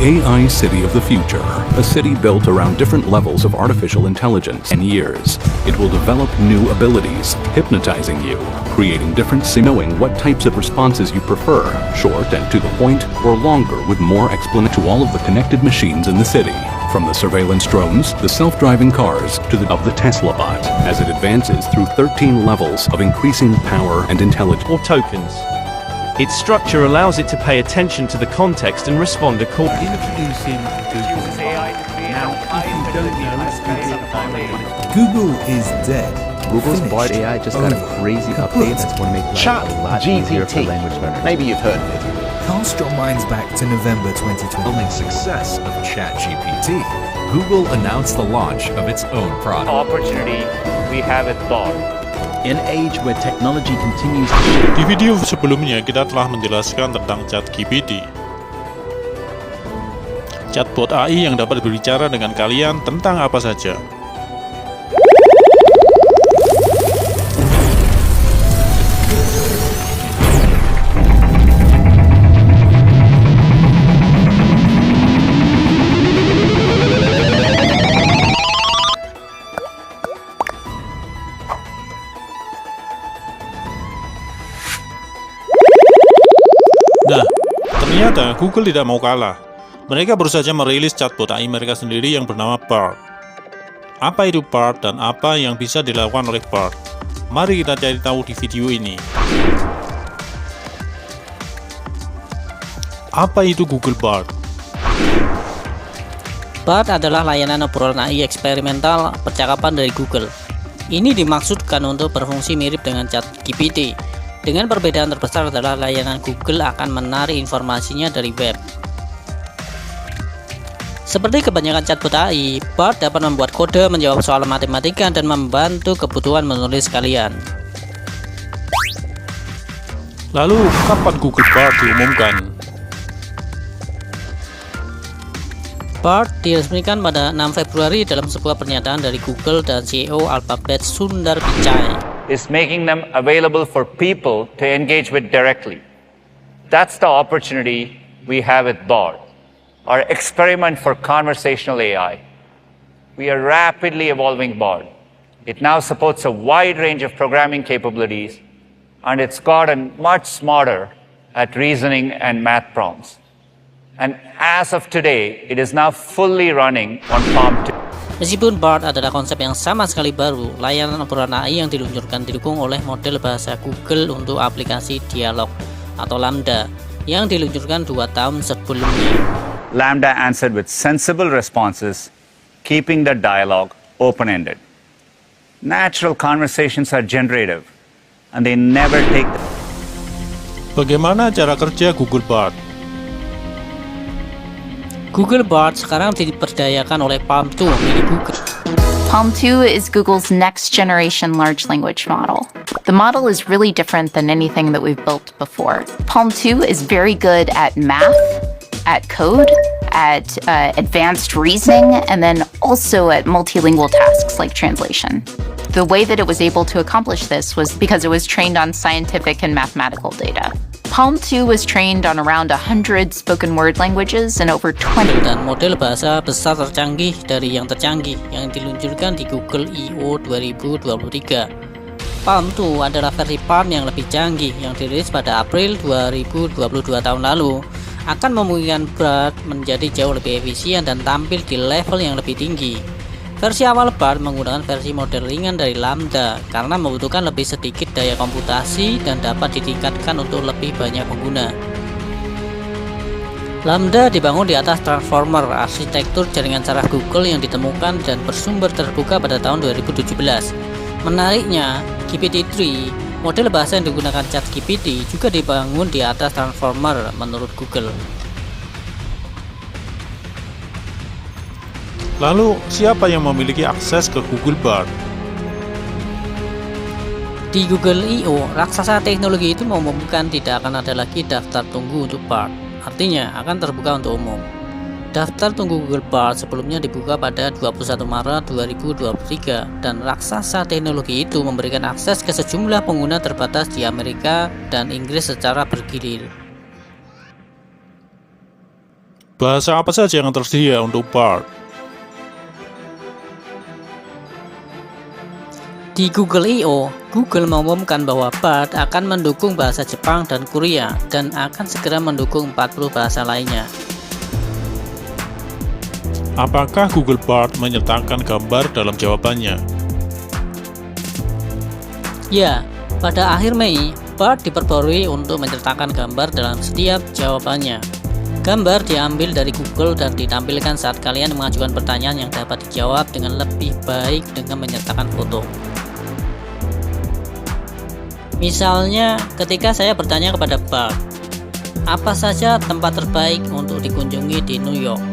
AI city of the future, a city built around different levels of artificial intelligence and years. It will develop new abilities, hypnotizing you, creating different knowing what types of responses you prefer, short and to the point, or longer with more explanation to all of the connected machines in the city. From the surveillance drones, the self-driving cars, to the Tesla bot, as it advances through 13 levels of increasing power and intelligence. Or tokens. Its structure allows it to pay attention to the context and respond accordingly. Introducing Google. Now, if you don't know, Google is dead. Google's Bard AI just got a crazy update that's going to make life a lot easier for language learners. Maybe you've heard of it. Cast your minds back to November 2020. Following success of ChatGPT, Google announced the launch of its own product. Opportunity we have at Bard. In an age where technology continues to shift. Di video sebelumnya kita telah menjelaskan tentang ChatGPT. Chatbot AI yang dapat berbicara dengan kalian tentang apa saja. Nah, ternyata Google tidak mau kalah. Mereka baru saja merilis chatbot AI mereka sendiri yang bernama Bard. Apa itu Bard dan apa yang bisa dilakukan oleh Bard? Mari kita cari tahu di video ini. Apa itu Google Bard? Bard adalah layanan obrolan AI eksperimental percakapan dari Google. Ini dimaksudkan untuk berfungsi mirip dengan ChatGPT. Dengan perbedaan terbesar adalah layanan Google akan menarik informasinya dari web. Seperti kebanyakan chatbot AI, Bard dapat membuat kode, menjawab soal matematika, dan membantu kebutuhan menulis kalian. Lalu, kapan Google Bard diumumkan? Bard diresmikan pada 6 Februari dalam sebuah pernyataan dari Google dan CEO Alphabet Sundar Pichai. Is making them available for people to engage with directly. That's the opportunity we have at Bard, our experiment for conversational AI. We are rapidly evolving Bard. It now supports a wide range of programming capabilities, and it's gotten much smarter at reasoning and math prompts. And as of today, it is now fully running on Palm 2. Meskipun Bard adalah konsep yang sama sekali baru, layanan obrolan AI yang diluncurkan didukung oleh model bahasa Google untuk aplikasi dialog atau Lambda yang diluncurkan 2 tahun sebelumnya. Lambda answered with sensible responses, keeping the dialogue open-ended. Natural conversations are generative, and they never take the... Bagaimana cara kerja Google Bard? Google Bard sekarang diperdayakan oleh Palm 2 milik Google. Palm 2 is Google's next generation large language model. The model is really different than anything that we've built before. Palm 2 is very good at math, at code, at advanced reasoning, and then also at multilingual tasks like translation. The way that it was able to accomplish this was because it was trained on scientific and mathematical data. Palm 2 was trained on around 100 spoken word languages and over 20 dan model bahasa besar tercanggih dari yang tercanggih yang diluncurkan di Google I/O 2023. Palm 2 adalah versi Palm yang lebih canggih yang dirilis pada April 2022 tahun lalu, akan memungkinkan Bard menjadi jauh lebih efisien dan tampil di level yang lebih tinggi. Versi awal Bard menggunakan versi model ringan dari Lambda karena membutuhkan lebih sedikit daya komputasi dan dapat ditingkatkan untuk lebih banyak pengguna. Lambda dibangun di atas Transformer, arsitektur jaringan saraf Google yang ditemukan dan bersumber terbuka pada tahun 2017. Menariknya, GPT-3, model bahasa yang digunakan ChatGPT, juga dibangun di atas Transformer menurut Google. Lalu, siapa yang memiliki akses ke Google Bard? Di Google I/O, raksasa teknologi itu mengumumkan tidak akan ada lagi daftar tunggu untuk Bard. Artinya, akan terbuka untuk umum. Daftar tunggu Google Bard sebelumnya dibuka pada 21 Maret 2023 dan raksasa teknologi itu memberikan akses ke sejumlah pengguna terbatas di Amerika dan Inggris secara bergilir. Bahasa apa saja yang tersedia untuk Bard? Di Google I.O., Google mengumumkan bahwa Bard akan mendukung bahasa Jepang dan Korea dan akan segera mendukung 40 bahasa lainnya. Apakah Google Bard menyertakan gambar dalam jawabannya? Ya, pada akhir Mei, Bard diperbarui untuk menyertakan gambar dalam setiap jawabannya. Gambar diambil dari Google dan ditampilkan saat kalian mengajukan pertanyaan yang dapat dijawab dengan lebih baik dengan menyertakan foto. Misalnya, ketika saya bertanya kepada Bard, apa saja tempat terbaik untuk dikunjungi di New York?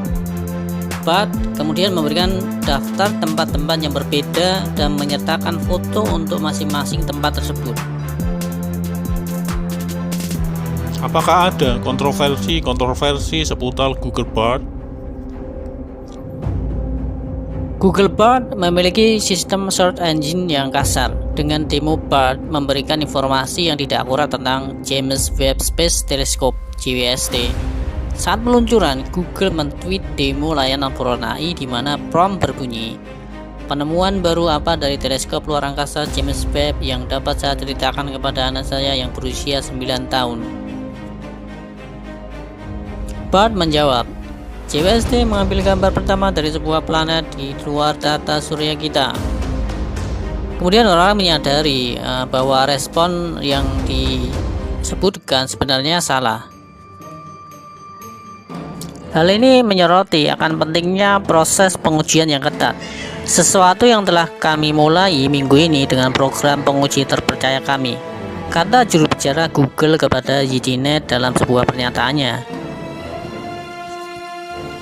Bard kemudian memberikan daftar tempat-tempat yang berbeda dan menyertakan foto untuk masing-masing tempat tersebut. Apakah ada kontroversi seputar Google Bard? Google Bard memiliki sistem search engine yang kasar. Dengan demo Bard memberikan informasi yang tidak akurat tentang James Webb Space Telescope (JWST). Saat peluncuran, Google men-tweet demo layanan buron AI di mana prompt berbunyi, "Penemuan baru apa dari teleskop luar angkasa James Webb yang dapat saya ceritakan kepada anak saya yang berusia 9 tahun?" Bard menjawab, "JWST mengambil gambar pertama dari sebuah planet di luar tata surya kita." Kemudian orang menyadari bahwa respon yang disebutkan sebenarnya salah. Hal ini menyoroti akan pentingnya proses pengujian yang ketat, sesuatu yang telah kami mulai minggu ini dengan program penguji terpercaya kami, kata juru bicara Google kepada ZDNet dalam sebuah pernyataannya.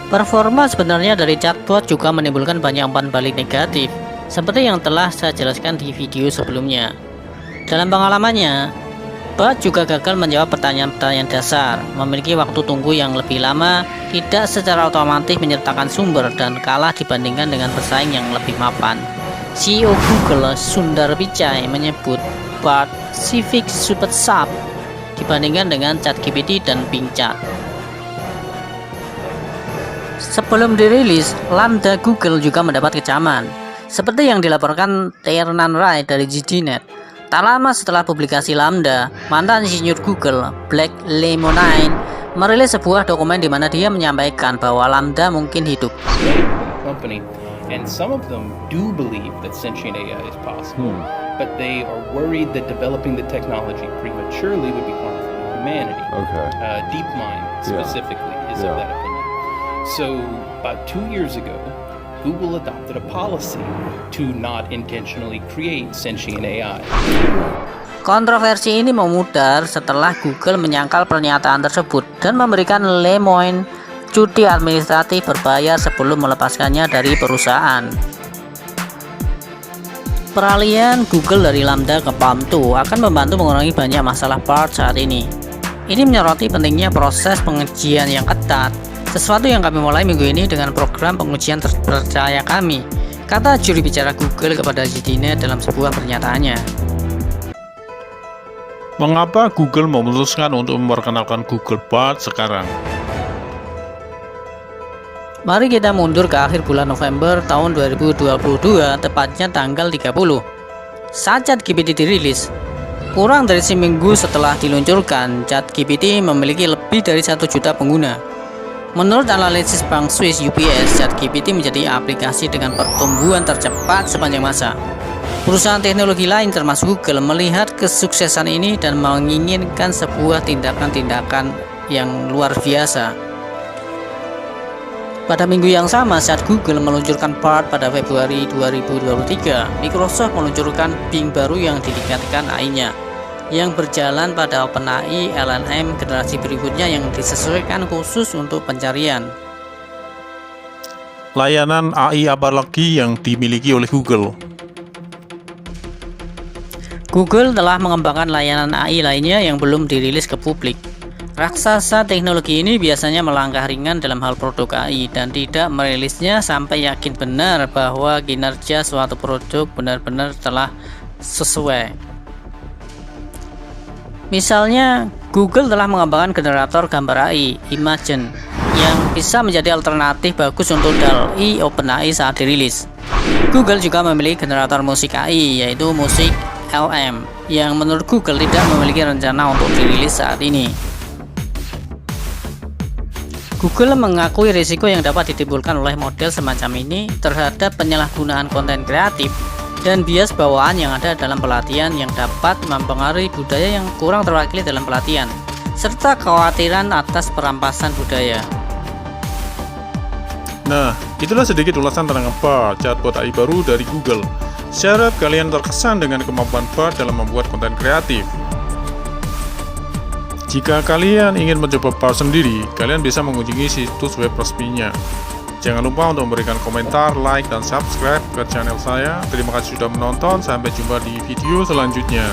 Performa sebenarnya dari chatbot juga menimbulkan banyak umpan balik negatif, seperti yang telah saya jelaskan di video sebelumnya. Dalam pengalamannya, Bard juga gagal menjawab pertanyaan-pertanyaan dasar, memiliki waktu tunggu yang lebih lama, tidak secara otomatis menyertakan sumber, dan kalah dibandingkan dengan pesaing yang lebih mapan. CEO Google, Sundar Pichai, menyebut Bard Civic Super Sharp dibandingkan dengan ChatGPT dan Bing Chat. Sebelum dirilis, Lambda Google juga mendapat kecaman, seperti yang dilaporkan Tiernan Rai dari ZDNet. Tak lama setelah publikasi Lambda, mantan insinyur Google, Blake Lemonine, merilis sebuah dokumen di mana dia menyampaikan bahwa Lambda mungkin hidup. Company, and some of them do believe that sentient AI is possible, but they are worried that developing the technology prematurely would be harmful to humanity. DeepMind specifically is of that opinion. So, about 2 years ago, Google adopted a policy to not intentionally create sentient AI. Kontroversi ini memudar setelah Google menyangkal pernyataan tersebut dan memberikan Lemoine cuti administratif berbayar sebelum melepaskannya dari perusahaan. Peralihan Google dari Lambda ke Palm 2 akan membantu mengurangi banyak masalah Bard saat ini. Ini menyoroti pentingnya proses pengujian yang ketat, sesuatu yang kami mulai minggu ini dengan program pengujian terpercaya kami, kata juru bicara Google kepada ZDNet dalam sebuah pernyataannya. Mengapa Google memutuskan untuk memperkenalkan Google Bard sekarang? Mari kita mundur ke akhir bulan November tahun 2022, tepatnya tanggal 30. Saat ChatGPT dirilis, kurang dari seminggu setelah diluncurkan, ChatGPT memiliki lebih dari 1 juta pengguna. Menurut analisis Bank Swiss UBS, ChatGPT menjadi aplikasi dengan pertumbuhan tercepat sepanjang masa. Perusahaan teknologi lain termasuk Google melihat kesuksesan ini dan menginginkan sebuah tindakan-tindakan yang luar biasa. Pada minggu yang sama, saat Google meluncurkan Bard pada Februari 2023, Microsoft meluncurkan Bing baru yang ditingkatkan AI-nya, yang berjalan pada OpenAI LLM generasi berikutnya yang disesuaikan khusus untuk pencarian. Layanan AI apa lagi yang dimiliki oleh Google? Google telah mengembangkan layanan AI lainnya yang belum dirilis ke publik. Raksasa teknologi ini biasanya melangkah ringan dalam hal produk AI dan tidak merilisnya sampai yakin benar bahwa kinerja suatu produk benar-benar telah sesuai. Misalnya, Google telah mengembangkan generator gambar AI, Imagen, yang bisa menjadi alternatif bagus untuk DALL-E OpenAI saat dirilis. Google juga memiliki generator musik AI, yaitu musik LM, yang menurut Google tidak memiliki rencana untuk dirilis saat ini. Google mengakui risiko yang dapat ditimbulkan oleh model semacam ini terhadap penyalahgunaan konten kreatif dan bias bawaan yang ada dalam pelatihan yang dapat mempengaruhi budaya yang kurang terwakili dalam pelatihan, serta kekhawatiran atas perampasan budaya. Nah, itulah sedikit ulasan tentang Bard, chatbot AI baru dari Google. Saya harap kalian terkesan dengan kemampuan Bard dalam membuat konten kreatif. Jika kalian ingin mencoba Bard sendiri, kalian bisa mengunjungi situs web resminya. Jangan lupa untuk memberikan komentar, like, dan subscribe ke channel saya. Terima kasih sudah menonton, sampai jumpa di video selanjutnya.